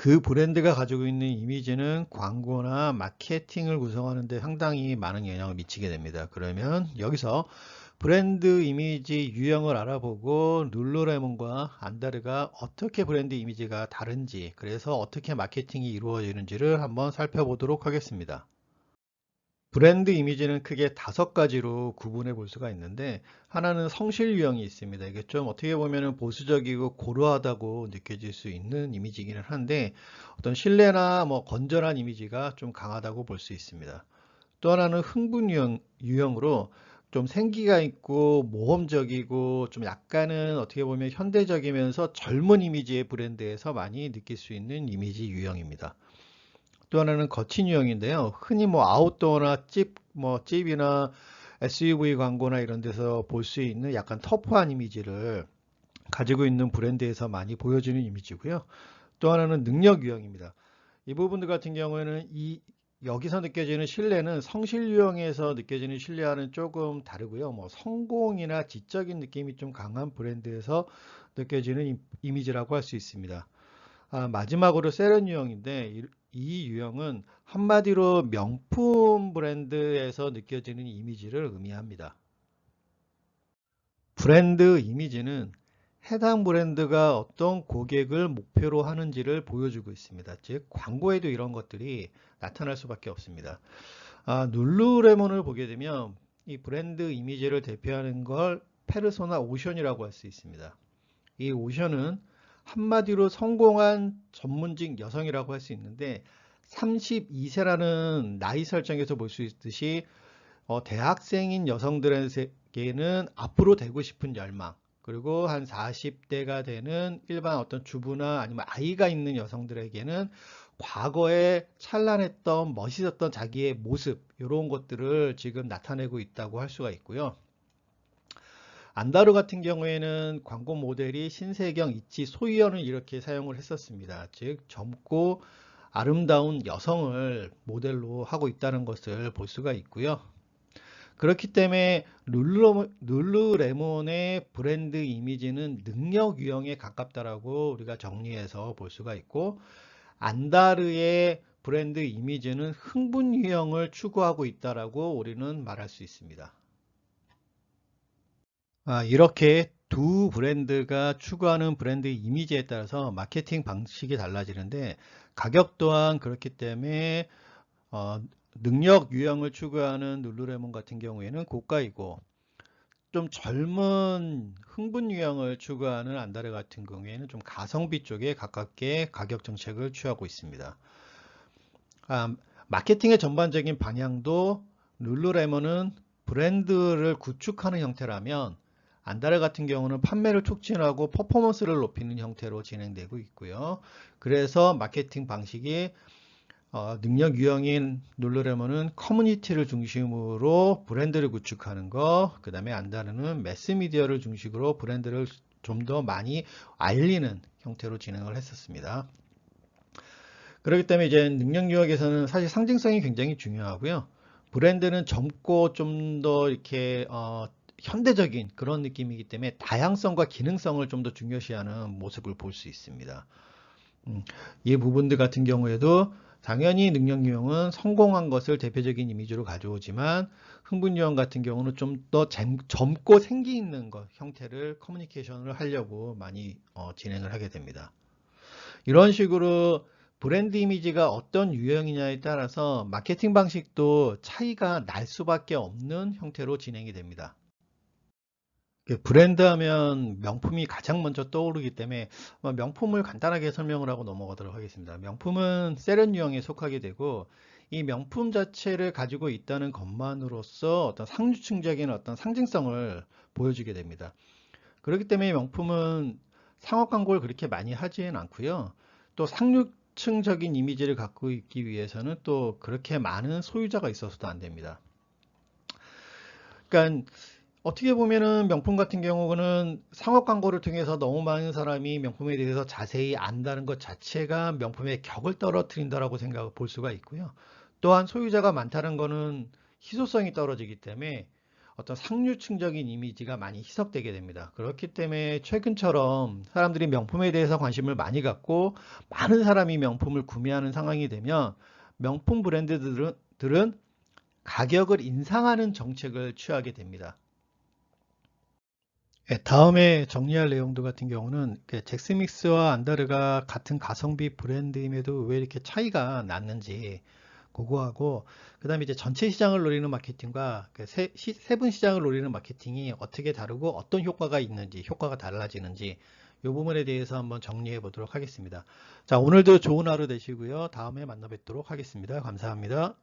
그 브랜드가 가지고 있는 이미지는 광고나 마케팅을 구성하는 데 상당히 많은 영향을 미치게 됩니다. 그러면 여기서 브랜드 이미지 유형을 알아보고 룰루레몬과 안다르가 어떻게 브랜드 이미지가 다른지, 그래서 어떻게 마케팅이 이루어지는지를 한번 살펴보도록 하겠습니다. 브랜드 이미지는 크게 5가지로 구분해 볼 수가 있는데, 하나는 성실 유형이 있습니다. 이게 좀 어떻게 보면 보수적이고 고루하다고 느껴질 수 있는 이미지이기는 한데, 어떤 신뢰나 건전한 이미지가 좀 강하다고 볼 수 있습니다. 또 하나는 흥분 유형으로 좀 생기가 있고 모험적이고 좀 약간은 어떻게 보면 현대적이면서 젊은 이미지의 브랜드에서 많이 느낄 수 있는 이미지 유형입니다. 또 하나는 거친 유형인데요. 흔히 아웃도어나 찝이나 SUV 광고나 이런 데서 볼 수 있는 약간 터프한 이미지를 가지고 있는 브랜드에서 많이 보여지는 이미지고요. 또 하나는 능력 유형입니다. 이 부분들 같은 경우에는 여기서 느껴지는 신뢰는 성실 유형에서 느껴지는 신뢰와는 조금 다르고요. 성공이나 지적인 느낌이 좀 강한 브랜드에서 느껴지는 이미지라고 할 수 있습니다. 마지막으로 세련 유형인데 이 유형은 한마디로 명품 브랜드에서 느껴지는 이미지를 의미합니다. 브랜드 이미지는 해당 브랜드가 어떤 고객을 목표로 하는지를 보여주고 있습니다. 즉 광고에도 이런 것들이 나타날 수밖에 없습니다. 룰루레몬을 보게 되면 이 브랜드 이미지를 대표하는 걸 페르소나 오션이라고 할 수 있습니다. 이 오션은 한마디로 성공한 전문직 여성이라고 할 수 있는데, 32세라는 나이 설정에서 볼 수 있듯이 대학생인 여성들에게는 앞으로 되고 싶은 열망, 그리고 한 40대가 되는 일반 어떤 주부나 아니면 아이가 있는 여성들에게는 과거에 찬란했던 멋있었던 자기의 모습, 이런 것들을 지금 나타내고 있다고 할 수가 있고요. 안다르 같은 경우에는 광고 모델이 신세경, 이치, 소희연을 이렇게 사용을 했었습니다. 즉 젊고 아름다운 여성을 모델로 하고 있다는 것을 볼 수가 있고요. 그렇기 때문에 룰루레몬의 브랜드 이미지는 능력 유형에 가깝다라고 우리가 정리해서 볼 수가 있고, 안다르의 브랜드 이미지는 흥분 유형을 추구하고 있다라고 우리는 말할 수 있습니다. 이렇게 두 브랜드가 추구하는 브랜드 이미지에 따라서 마케팅 방식이 달라지는데, 가격 또한 그렇기 때문에 능력 유형을 추구하는 룰루레몬 같은 경우에는 고가이고, 좀 젊은 흥분 유형을 추구하는 안다르 같은 경우에는 좀 가성비 쪽에 가깝게 가격 정책을 취하고 있습니다. 마케팅의 전반적인 방향도 룰루레몬은 브랜드를 구축하는 형태라면, 안다르 같은 경우는 판매를 촉진하고 퍼포먼스를 높이는 형태로 진행되고 있고요. 그래서 마케팅 방식이 능력 유형인 룰루레몬은 커뮤니티를 중심으로 브랜드를 구축하는 거, 그 다음에 안다르는 매스미디어를 중심으로 브랜드를 좀 더 많이 알리는 형태로 진행을 했었습니다. 그렇기 때문에 이제 능력 유형에서는 사실 상징성이 굉장히 중요하고요. 브랜드는 젊고 좀 더 이렇게 현대적인 그런 느낌이기 때문에 다양성과 기능성을 좀 더 중요시하는 모습을 볼 수 있습니다. 이 부분들 같은 경우에도 당연히 능력 유형은 성공한 것을 대표적인 이미지로 가져오지만, 흥분 유형 같은 경우는 좀 더 젊고 생기 있는 것 형태를 커뮤니케이션을 하려고 많이 진행을 하게 됩니다. 이런 식으로 브랜드 이미지가 어떤 유형이냐에 따라서 마케팅 방식도 차이가 날 수밖에 없는 형태로 진행이 됩니다. 브랜드 하면 명품이 가장 먼저 떠오르기 때문에 명품을 간단하게 설명을 하고 넘어가도록 하겠습니다. 명품은 세련 유형에 속하게 되고, 이 명품 자체를 가지고 있다는 것만으로써 어떤 상류층적인 어떤 상징성을 보여주게 됩니다. 그렇기 때문에 명품은 상업 광고를 그렇게 많이 하지는 않고요. 또 상류층적인 이미지를 갖고 있기 위해서는 또 그렇게 많은 소유자가 있어서도 안 됩니다. 그러니까 어떻게 보면은 명품 같은 경우는 상업 광고를 통해서 너무 많은 사람이 명품에 대해서 자세히 안다는 것 자체가 명품의 격을 떨어뜨린다라고 볼 수가 있고요. 또한 소유자가 많다는 것은 희소성이 떨어지기 때문에 어떤 상류층적인 이미지가 많이 희석되게 됩니다. 그렇기 때문에 최근처럼 사람들이 명품에 대해서 관심을 많이 갖고 많은 사람이 명품을 구매하는 상황이 되면 명품 브랜드들은 가격을 인상하는 정책을 취하게 됩니다. 예, 다음에 정리할 내용들 같은 경우는 잭스믹스와 안다르가 같은 가성비 브랜드임에도 왜 이렇게 차이가 났는지 그거하고, 그 다음에 이제 전체 시장을 노리는 마케팅과 세분 시장을 노리는 마케팅이 어떻게 다르고 어떤 효과가 있는지, 효과가 달라지는지 이 부분에 대해서 한번 정리해 보도록 하겠습니다. 자, 오늘도 좋은 하루 되시고요. 다음에 만나 뵙도록 하겠습니다. 감사합니다.